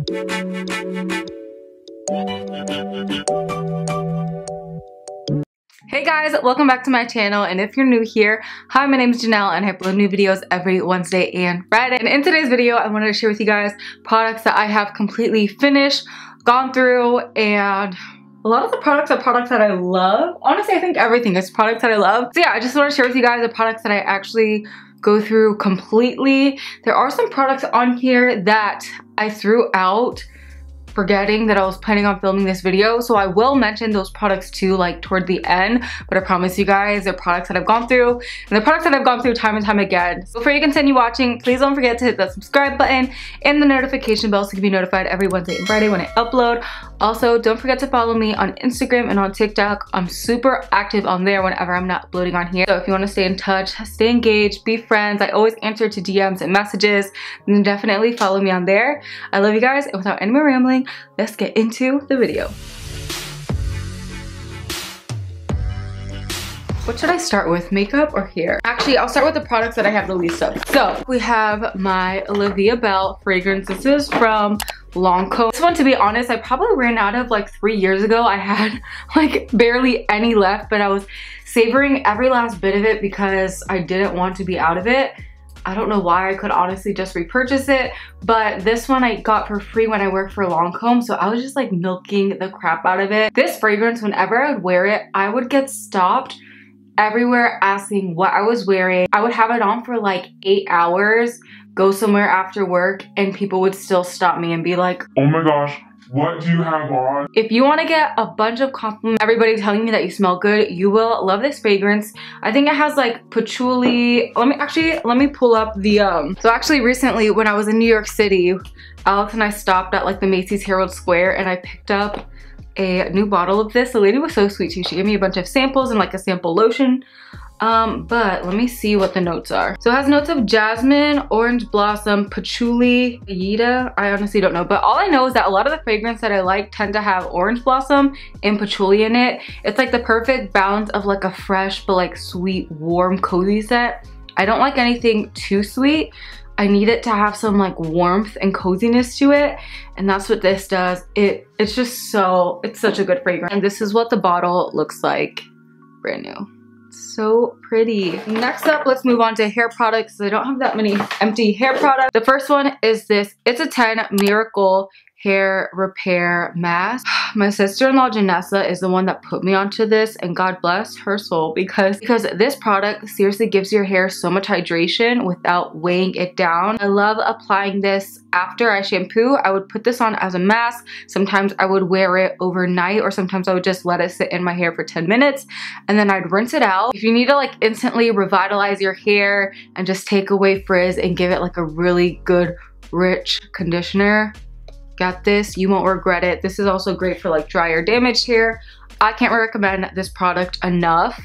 Hey guys, welcome back to my channel, and if you're new here, hi, my name is Janelle and I upload new videos every Wednesday and Friday. And in today's video, I wanted to share with you guys products that I have completely finished, gone through, and a lot of the products are products that I love. Honestly, I think everything is products that I love. So yeah, I just want to share with you guys the products that I actually go through completely. There are some products on here that I threw out forgetting that I was planning on filming this video, so I will mention those products too, like toward the end, but I promise you guys they're products that I've gone through, and the products that I've gone through time and time again. So before you continue watching, please don't forget to hit that subscribe button and the notification bell so you can be notified every Wednesday and Friday when I upload. Also, don't forget to follow me on Instagram and on TikTok. I'm super active on there whenever I'm not uploading on here. So if you want to stay in touch, stay engaged, be friends, I always answer to DMs and messages, then definitely follow me on there. I love you guys, and without any more rambling, let's get into the video. What should I start with, makeup or hair? Actually, I'll start with the products that I have the least of. So we have my Belle fragrance. This is from Lancome. This one, to be honest, I probably ran out of like 3 years ago. I had like barely any left, but I was savoring every last bit of it because I didn't want to be out of it. I don't know why. I could honestly just repurchase it, but this one I got for free when I worked for Lancome, so I was just like milking the crap out of it. This fragrance, whenever I would wear it, I would get stopped everywhere asking what I was wearing. I would have it on for like 8 hours, go somewhere after work, and people would still stop me and be like, "Oh my gosh, what do you have on?" If you want to get a bunch of compliments, everybody telling me that you smell good, you will love this fragrance. I think it has like patchouli. Let me pull up the so actually recently when I was in New York City, Alex and I stopped at like the Macy's Herald Square and I picked up a new bottle of this. The lady was so sweet too. She gave me a bunch of samples and like a sample lotion. But let me see what the notes are. So it has notes of jasmine, orange blossom, patchouli, Hiii. I honestly don't know, but all I know is that a lot of the fragrance that I like tend to have orange blossom and patchouli in it. It's like the perfect balance of like a fresh but like sweet, warm, cozy scent. I don't like anything too sweet. I need it to have some like warmth and coziness to it, and that's what this does. It's just so, it's such a good fragrance. And this is what the bottle looks like, brand new. So pretty. Next up, let's move on to hair products. I don't have that many empty hair products. The first one is this It's a 10 Miracle Hair Repair Mask. My sister-in-law Janessa is the one that put me onto this, and God bless her soul, because this product seriously gives your hair so much hydration without weighing it down. I love applying this after I shampoo. I would put this on as a mask. Sometimes I would wear it overnight, or sometimes I would just let it sit in my hair for 10 minutes and then I'd rinse it out. If you need to like instantly revitalize your hair and just take away frizz and give it like a really good rich conditioner, got this. You won't regret it. This is also great for like dry or damaged hair. I can't recommend this product enough.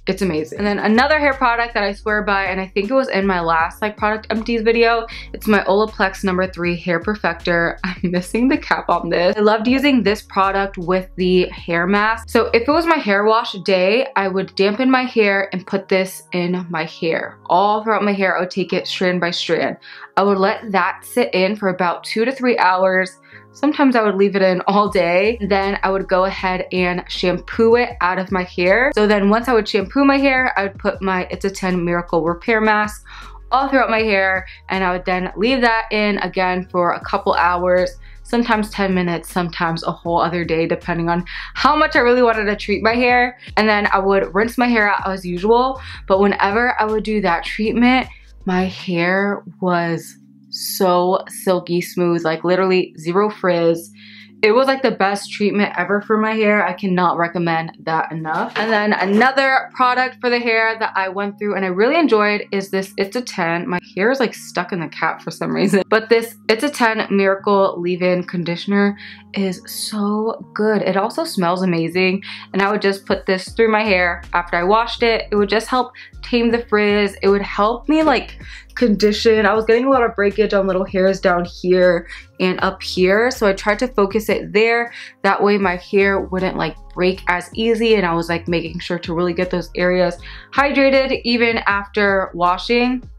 It's amazing. And then another hair product that I swear by, and I think it was in my last like product empties video, it's my Olaplex No. 3 Hair Perfector. I'm missing the cap on this. I loved using this product with the hair mask. So if it was my hair wash day, I would dampen my hair and put this in my hair. All throughout my hair, I would take it strand by strand. I would let that sit in for about 2 to 3 hours. Sometimes I would leave it in all day. Then I would go ahead and shampoo it out of my hair. So then once I would shampoo my hair, I would put my It's a 10 Miracle Repair Mask all throughout my hair, and I would then leave that in again for a couple hours, sometimes 10 minutes, sometimes a whole other day, depending on how much I really wanted to treat my hair. And then I would rinse my hair out as usual, but whenever I would do that treatment, my hair was so silky smooth, like literally zero frizz. It was like the best treatment ever for my hair. I cannot recommend that enough. And then another product for the hair that I went through and I really enjoyed is this It's a 10. My hair is like stuck in the cap for some reason. But this It's a 10 Miracle Leave-In Conditioner is so good. It also smells amazing. And I would just put this through my hair after I washed it. It would just help tame the frizz. It would help me like condition. I was getting a lot of breakage on little hairs down here and up here, so I tried to focus it there. That way my hair wouldn't like break as easy, and I was like making sure to really get those areas hydrated even after washing.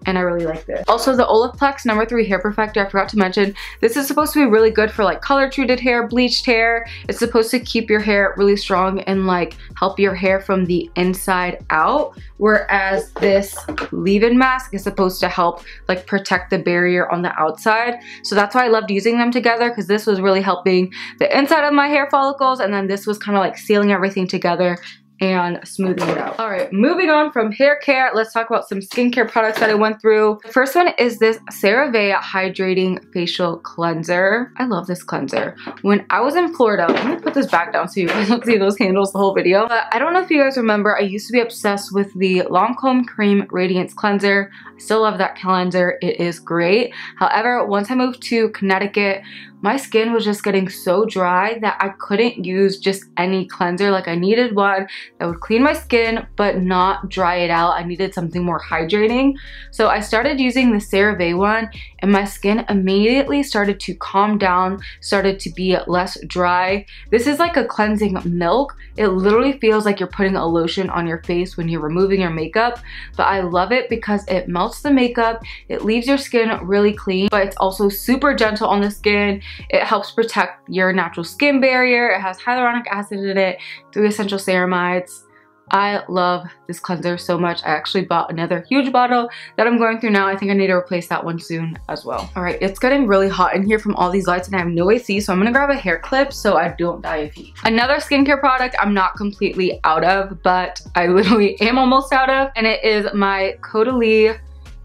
and I really like this. Also, the Olaplaex No. 3 Hair Perfector, I forgot to mention, this is supposed to be really good for like color treated hair, bleached hair. It's supposed to keep your hair really strong and like help your hair from the inside out, whereas this leave-in mask is supposed to help like protect the barrier on the outside. So that's why I loved using them together, because this was really helping the inside of my hair follicles, and then this was kind of like sealing everything together and smoothing it out. All right, moving on from hair care, let's talk about some skincare products that I went through. The first one is this CeraVe Hydrating Facial Cleanser. I love this cleanser. When I was in Florida, let me put this back down so you guys don't see those handles the whole video. But I don't know if you guys remember, I used to be obsessed with the Lancome Cream Radiance Cleanser. I still love that cleanser. It is great. However, once I moved to Connecticut, my skin was just getting so dry that I couldn't use just any cleanser. Like, I needed one that would clean my skin but not dry it out. I needed something more hydrating. So I started using the CeraVe one, and my skin immediately started to calm down, started to be less dry. This is like a cleansing milk. It literally feels like you're putting a lotion on your face when you're removing your makeup, but I love it because it melts the makeup, it leaves your skin really clean, but it's also super gentle on the skin. It helps protect your natural skin barrier. It has hyaluronic acid in it, 3 essential ceramides. I love this cleanser so much. I actually bought another huge bottle that I'm going through now. I think I need to replace that one soon as well. All right, it's getting really hot in here from all these lights and I have no AC, so I'm gonna grab a hair clip so I don't die of heat. Another skincare product I'm not completely out of, but I literally am almost out of, and it is my Caudalie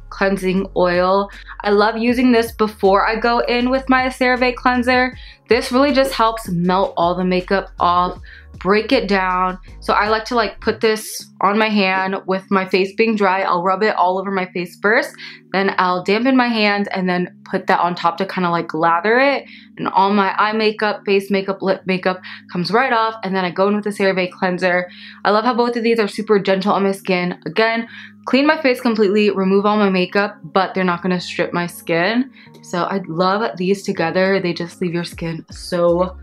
cleansing oil. I love using this before I go in with my CeraVe cleanser. This really just helps melt all the makeup off, break it down. So I like to like put this on my hand with my face being dry. I'll rub it all over my face first, then I'll dampen my hands and then put that on top to kind of like lather it, and all my eye makeup, face makeup, lip makeup comes right off, and then I go in with the CeraVe cleanser. I love how both of these are super gentle on my skin. Again, clean my face completely, remove all my makeup, but they're not gonna strip my skin. So I love these together. They just leave your skin so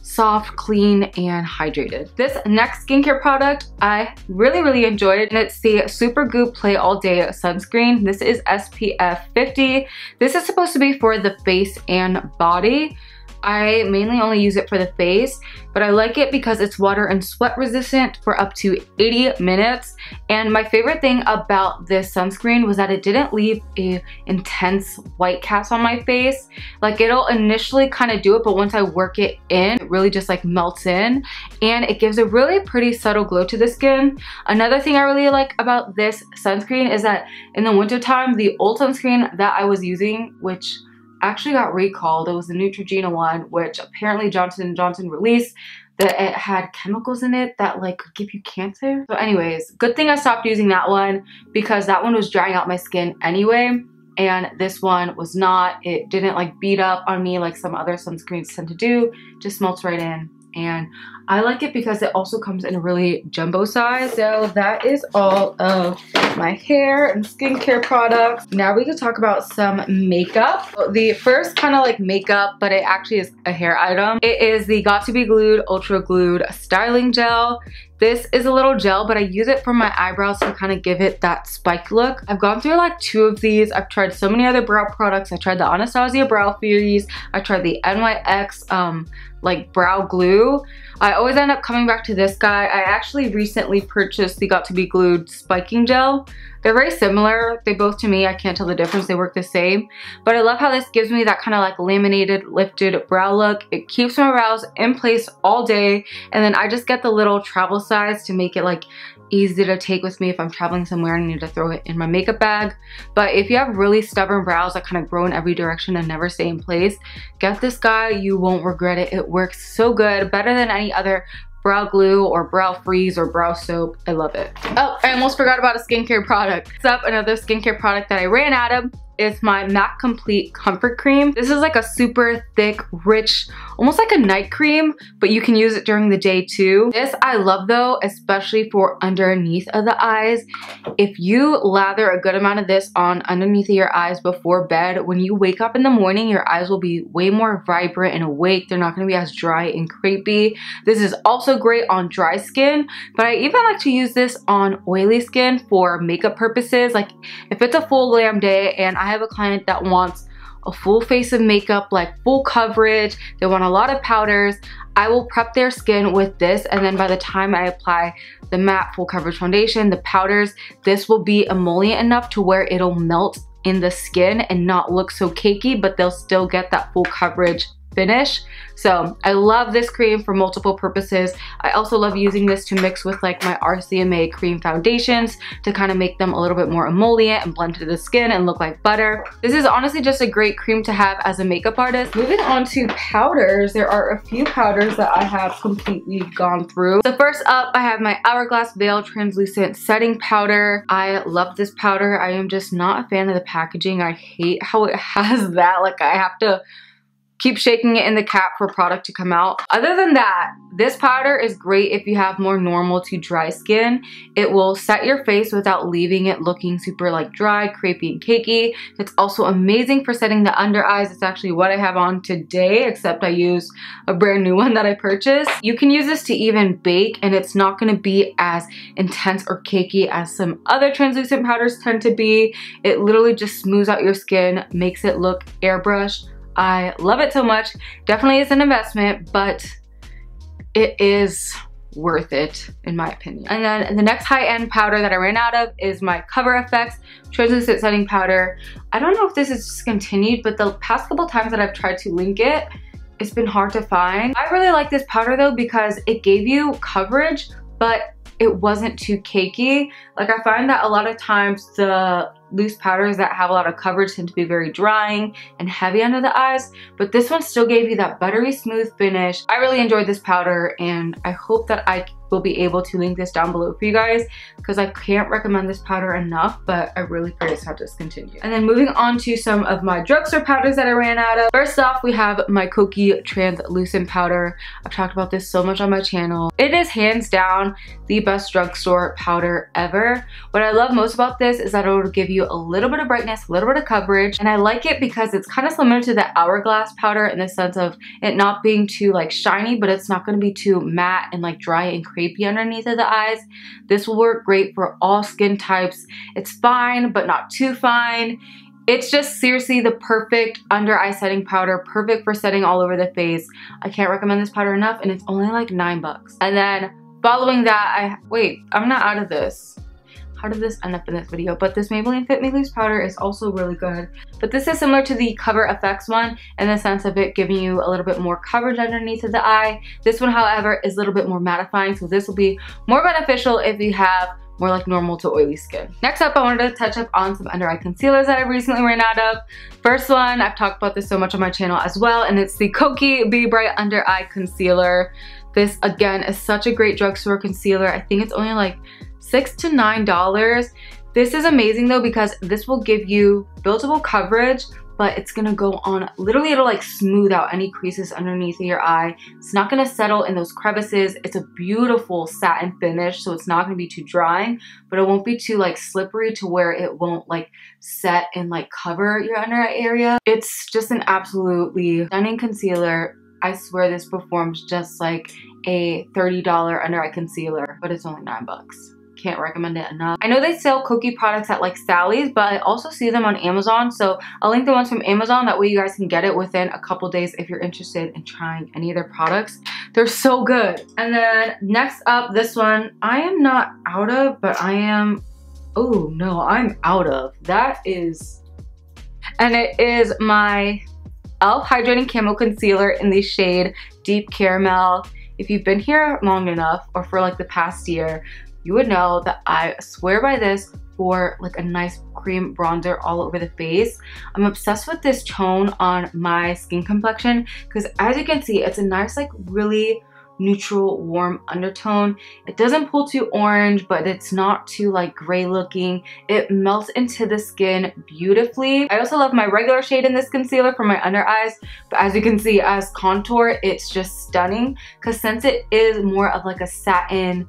soft, clean, and hydrated. This next skincare product I really enjoyed, and it's the Supergoop Play All Day sunscreen. This is SPF 50. This is supposed to be for the face and body. I mainly only use it for the face, but I like it because it's water and sweat resistant for up to 80 minutes. And my favorite thing about this sunscreen was that it didn't leave a intense white cast on my face. Like, it'll initially kind of do it, but once I work it in, it really just like melts in, and it gives a really pretty subtle glow to the skin. Another thing I really like about this sunscreen is that in the wintertime, the old sunscreen that I was using, which actually got recalled, it was the Neutrogena one, which apparently Johnson & Johnson released, that it had chemicals in it that like could give you cancer. So anyways, good thing I stopped using that one because that one was drying out my skin anyway, and this one was not. It didn't like beat up on me like some other sunscreens tend to do. Just melts right in. And I like it because it also comes in a really jumbo size. So that is all of my hair and skincare products. Now we can talk about some makeup. The first kind of like makeup, but it actually is a hair item. It is the Got To Be Glued Ultra Glued Styling Gel. This is a little gel, but I use it for my eyebrows to kind of give it that spike look. I've gone through like 2 of these. I've tried so many other brow products. I tried the Anastasia Brow Series. I tried the NYX like brow glue. I always end up coming back to this guy. I actually recently purchased the Got To Be Glued Spiking Gel. They're very similar. They both, to me, I can't tell the difference. They work the same. But I love how this gives me that kind of like laminated, lifted brow look. It keeps my brows in place all day. And then I just get the little travel size to make it like easy to take with me if I'm traveling somewhere and I need to throw it in my makeup bag. But if you have really stubborn brows that kind of grow in every direction and never stay in place, get this guy. You won't regret it. It works so good, better than any other brow glue or brow freeze or brow soap. I love it. Oh, I almost forgot about a skincare product. Next up, another skincare product that I ran out of is my MAC Complete Comfort Cream. This is like a super thick, rich, almost like a night cream, but you can use it during the day too. This I love though, especially for underneath of the eyes. If you lather a good amount of this on underneath of your eyes before bed, when you wake up in the morning, your eyes will be way more vibrant and awake. They're not going to be as dry and crepey. This is also great on dry skin, but I even like to use this on oily skin for makeup purposes. Like if it's a full glam day and I have a client that wants a full face of makeup, like full coverage, they want a lot of powders, I will prep their skin with this, and then by the time I apply the matte full coverage foundation, the powders, this will be emollient enough to where it'll melt in the skin and not look so cakey, but they'll still get that full coverage finish. So I love this cream for multiple purposes. I also love using this to mix with like my RCMA cream foundations to kind of make them a little bit more emollient and blend to the skin and look like butter. This is honestly just a great cream to have as a makeup artist. Moving on to powders, there are a few powders that I have completely gone through. So first up, I have my Hourglass Veil Translucent Setting Powder. I love this powder. I am just not a fan of the packaging. I hate how it has that, like I have to keep shaking it in the cap for product to come out. Other than that, this powder is great if you have more normal to dry skin. It will set your face without leaving it looking super like dry, crepey, and cakey. It's also amazing for setting the under eyes. It's actually what I have on today, except I use a brand new one that I purchased. You can use this to even bake, and it's not gonna be as intense or cakey as some other translucent powders tend to be. It literally just smooths out your skin, makes it look airbrushed. I love it so much. Definitely is an investment, but it is worth it in my opinion. And then the next high-end powder that I ran out of is my Cover FX Translucent Setting Powder. I don't know if this is discontinued, but the past couple times that I've tried to link it, it's been hard to find. I really like this powder though because it gave you coverage, but it wasn't too cakey. Like I find that a lot of times the loose powders that have a lot of coverage tend to be very drying and heavy under the eyes, but this one still gave you that buttery smooth finish. I really enjoyed this powder, and I hope that I will be able to link this down below for you guys because I can't recommend this powder enough, but I really pray it's not discontinued. And then moving on to some of my drugstore powders that I ran out of. First off, we have my Kokie Translucent Powder. I've talked about this so much on my channel. It is hands down the best drugstore powder ever. What I love most about this is that it will give you a little bit of brightness, a little bit of coverage, and I like it because it's kind of similar to the Hourglass powder in the sense of it not being too like shiny, but it's not going to be too matte and like dry and crepey underneath of the eyes. This will work great for all skin types. It's fine, but not too fine. It's just seriously the perfect under eye setting powder, perfect for setting all over the face. I can't recommend this powder enough, and it's only like $9. And then following that, wait, I'm not out of this. How did this end up in this video? But this Maybelline Fit Me Loose powder is also really good. But this is similar to the Cover FX one in the sense of it giving you a little bit more coverage underneath of the eye. This one, however, is a little bit more mattifying, so this will be more beneficial if you have more like normal to oily skin. Next up, I wanted to touch up on some under eye concealers that I recently ran out of. First one, I've talked about this so much on my channel as well, and it's the Kokie Be Bright Under Eye Concealer. This, again, is such a great drugstore concealer. I think it's only like $6 to $9. This is amazing though because this will give you buildable coverage, but it's gonna go on, literally it'll like smooth out any creases underneath of your eye. It's not gonna settle in those crevices. It's a beautiful satin finish, so it's not gonna be too drying, but it won't be too like slippery to where it won't like set and like cover your under eye area. It's just an absolutely stunning concealer. I swear this performs just like a $30 under eye concealer, but it's only $9. Can't recommend it enough. I know they sell Kokie products at like Sally's, but I also see them on Amazon, so I'll link the ones from Amazon. That way you guys can get it within a couple days if you're interested in trying any of their products. They're so good. And then next up, this one I am not out of, but I am, oh no, I'm out of. That is, and it is my e.l.f. Hydrating Camo Concealer in the shade Deep Caramel. If you've been here long enough or for like the past year, you would know that I swear by this for like a nice cream bronzer all over the face. I'm obsessed with this tone on my skin complexion because as you can see, it's a nice like really neutral warm undertone. It doesn't pull too orange, but it's not too like gray looking. It melts into the skin beautifully. I also love my regular shade in this concealer for my under eyes, but as you can see, as contour, it's just stunning because since it is more of like a satin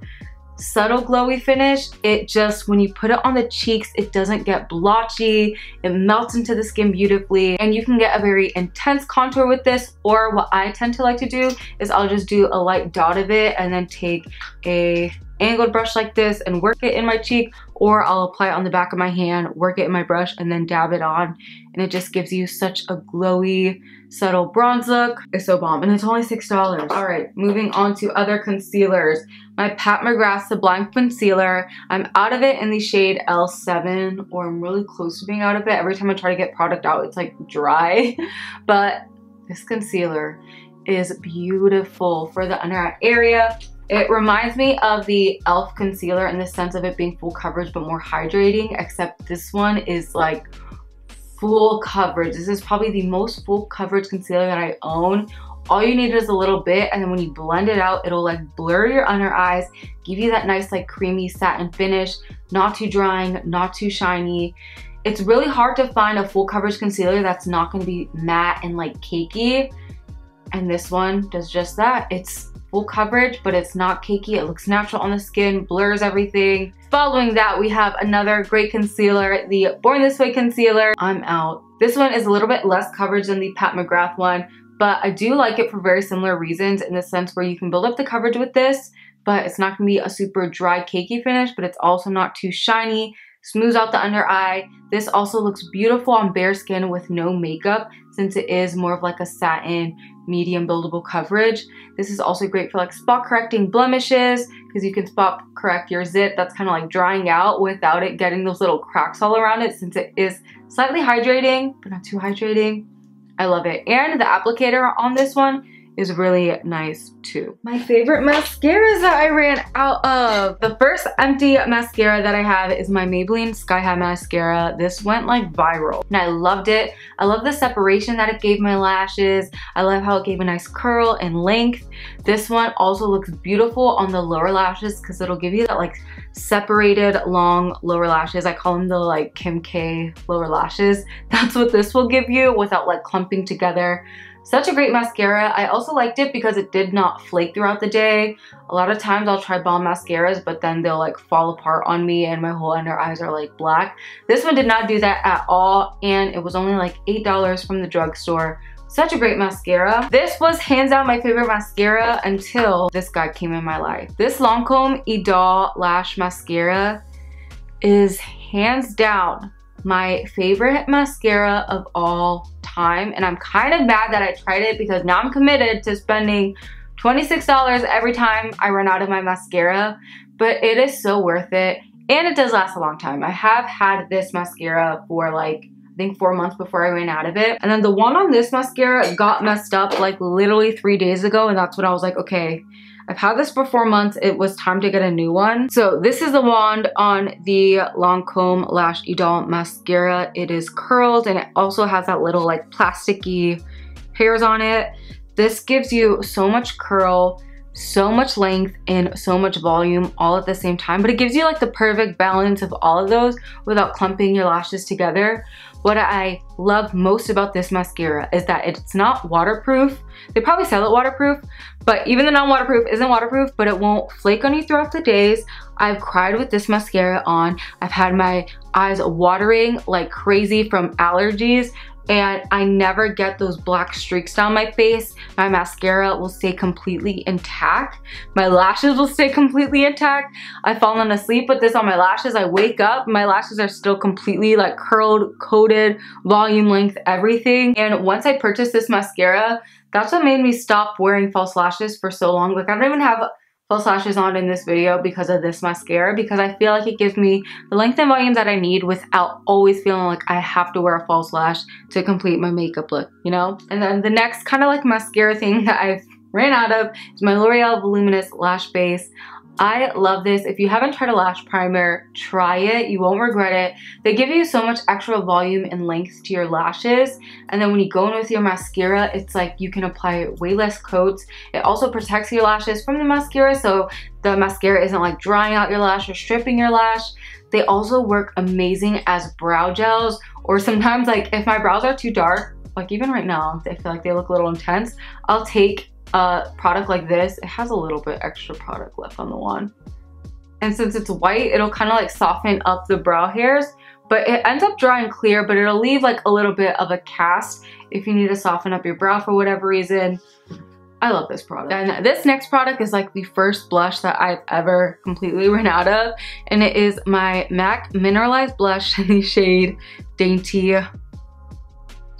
subtle glowy finish, it just, when you put it on the cheeks, it doesn't get blotchy. It melts into the skin beautifully, and you can get a very intense contour with this, or what I tend to like to do is I'll just do a light dot of it and then take a angled brush like this and work it in my cheek, or I'll apply it on the back of my hand, work it in my brush, and then dab it on, and it just gives you such a glowy, subtle bronze look. It's so bomb, and it's only $6. All right, moving on to other concealers. My Pat McGrath Sublime Concealer. I'm out of it in the shade L7, or I'm really close to being out of it. Every time I try to get product out, it's like dry, but this concealer is beautiful for the under eye area. It reminds me of the e.l.f. concealer in the sense of it being full coverage but more hydrating, except this one is like full coverage. This is probably the most full coverage concealer that I own. All you need is a little bit, and then when you blend it out, it'll like blur your under eyes, give you that nice like creamy satin finish, not too drying, not too shiny. It's really hard to find a full coverage concealer that's not going to be matte and like cakey, and this one does just that. It's full coverage, but it's not cakey. It looks natural on the skin, blurs everything. Following that, we have another great concealer, the Born This Way concealer. I'm out. This one is a little bit less coverage than the Pat McGrath one, but I do like it for very similar reasons, in the sense where you can build up the coverage with this, but it's not gonna be a super dry cakey finish, but it's also not too shiny. Smooths out the under eye. This also looks beautiful on bare skin with no makeup, since it is more of like a satin medium buildable coverage. This is also great for like spot correcting blemishes, because you can spot correct your zit that's kind of like drying out without it getting those little cracks all around it, since it is slightly hydrating but not too hydrating. I love it. And the applicator on this one is really nice too. My favorite mascaras that I ran out of. The first empty mascara that I have is my Maybelline Sky High Mascara. This went like viral and I loved it. I love the separation that it gave my lashes. I love how it gave a nice curl and length. This one also looks beautiful on the lower lashes because it'll give you that like separated long lower lashes. I call them the like Kim K lower lashes. That's what this will give you without like clumping together. Such a great mascara. I also liked it because it did not flake throughout the day. A lot of times I'll try bomb mascaras, but then they'll like fall apart on me and my whole under eyes are like black. This one did not do that at all, and it was only like $8 from the drugstore. Such a great mascara. This was hands down my favorite mascara until this guy came in my life. This Lancome Idole Lash Mascara is hands down my favorite mascara of all time, and I'm kind of mad that I tried it because now I'm committed to spending $26 every time I run out of my mascara, but it is so worth it, and it does last a long time. I have had this mascara for like I think 4 months before I ran out of it, and then the wand on this mascara got messed up like literally 3 days ago, and that's when I was like, okay, I've had this for 4 months. It was time to get a new one. So this is the wand on the Lancome Lash Idole Mascara. It is curled and it also has that little like plasticky hairs on it. This gives you so much curl, so much length, and so much volume all at the same time. But it gives you like the perfect balance of all of those without clumping your lashes together. What I love most about this mascara is that it's not waterproof. They probably sell it waterproof, but even the non-waterproof isn't waterproof, but it won't flake on you throughout the days. I've cried with this mascara on. I've had my eyes watering like crazy from allergies, and I never get those black streaks down my face. My mascara will stay completely intact. My lashes will stay completely intact. I've fallen asleep with this on my lashes. I wake up, my lashes are still completely like curled, coated, volume, length, everything. And once I purchased this mascara, that's what made me stop wearing false lashes for so long. Like I don't even have false lashes on in this video because of this mascara, because I feel like it gives me the length and volume that I need without always feeling like I have to wear a false lash to complete my makeup look, you know? And then the next kind of like mascara thing that I've ran out of is my L'Oreal Voluminous Lash Base. I love this. If you haven't tried a lash primer, try it. You won't regret it. They give you so much extra volume and length to your lashes. And then when you go in with your mascara, it's like you can apply way less coats. It also protects your lashes from the mascara, so the mascara isn't like drying out your lash or stripping your lash. They also work amazing as brow gels, or sometimes like if my brows are too dark, like even right now, I feel like they look a little intense, I'll take a product like this. It has a little bit extra product left on the wand. And since it's white, it'll kind of like soften up the brow hairs, but it ends up drying clear, but it'll leave like a little bit of a cast if you need to soften up your brow for whatever reason. I love this product. And this next product is like the first blush that I've ever completely run out of, and it is my MAC Mineralize blush in the shade Dainty.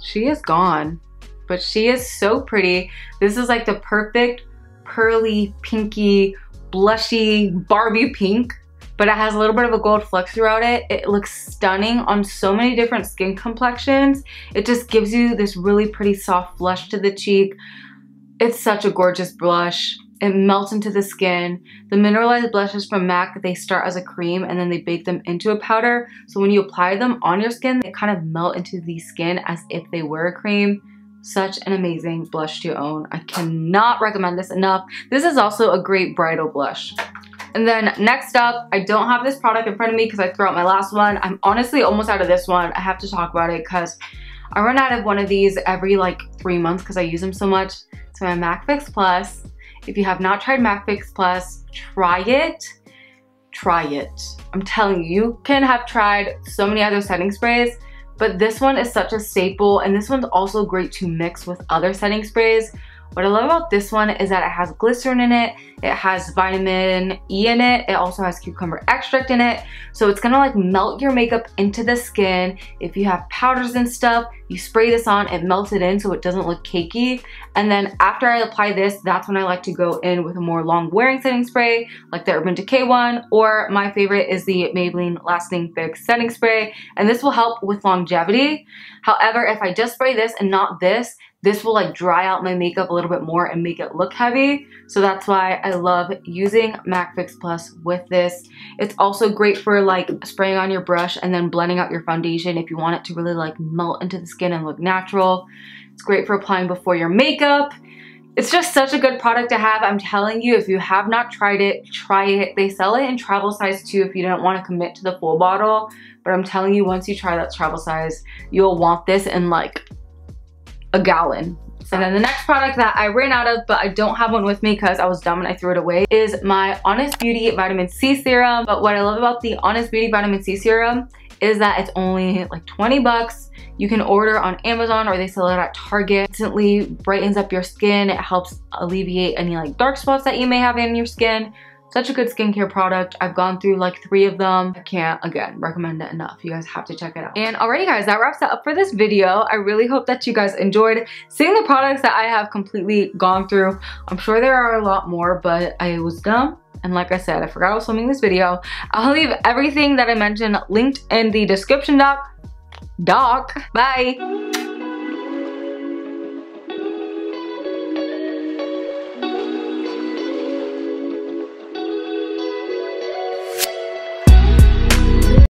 She is gone, but she is so pretty. This is like the perfect pearly, pinky, blushy Barbie pink, but it has a little bit of a gold fleck throughout it. It looks stunning on so many different skin complexions. It just gives you this really pretty soft blush to the cheek. It's such a gorgeous blush. It melts into the skin. The mineralized blushes from MAC, they start as a cream and then they bake them into a powder. So when you apply them on your skin, they kind of melt into the skin as if they were a cream. Such an amazing blush to own. I cannot recommend this enough. This is also a great bridal blush. And then next up, I don't have this product in front of me because I threw out my last one. I'm honestly almost out of this one. I have to talk about it because I run out of one of these every like 3 months because I use them so much. So my MAC Fix Plus. If you have not tried MAC Fix Plus, try it. Try it. I'm telling you, you can have tried so many other setting sprays, but this one is such a staple, and this one's also great to mix with other setting sprays. What I love about this one is that it has glycerin in it, it has vitamin E in it, it also has cucumber extract in it, so it's gonna like melt your makeup into the skin. If you have powders and stuff, you spray this on, it melts it in so it doesn't look cakey. And then after I apply this, that's when I like to go in with a more long wearing setting spray, like the Urban Decay one, or my favorite is the Maybelline Lasting Fix setting spray, and this will help with longevity. However, if I just spray this and not this, this will like dry out my makeup a little bit more and make it look heavy. So that's why I love using MAC Fix Plus with this. It's also great for like spraying on your brush and then blending out your foundation if you want it to really like melt into the skin and look natural. It's great for applying before your makeup. It's just such a good product to have. I'm telling you, if you have not tried it, try it. They sell it in travel size too if you don't want to commit to the full bottle. But I'm telling you, once you try that travel size, you'll want this in like a gallon. And then the next product that I ran out of, but I don't have one with me because I was dumb and I threw it away, is my Honest Beauty Vitamin C Serum. But what I love about the Honest Beauty Vitamin C Serum is that it's only like 20 bucks. You can order on Amazon or they sell it at Target. It instantly brightens up your skin. It helps alleviate any like dark spots that you may have in your skin. Such a good skincare product. I've gone through like 3 of them. I can't, again, recommend it enough. You guys have to check it out. And alrighty guys, that wraps it up for this video. I really hope that you guys enjoyed seeing the products that I have completely gone through. I'm sure there are a lot more, but I was dumb. And like I said, I forgot I was filming this video. I'll leave everything that I mentioned linked in the description doc. Bye.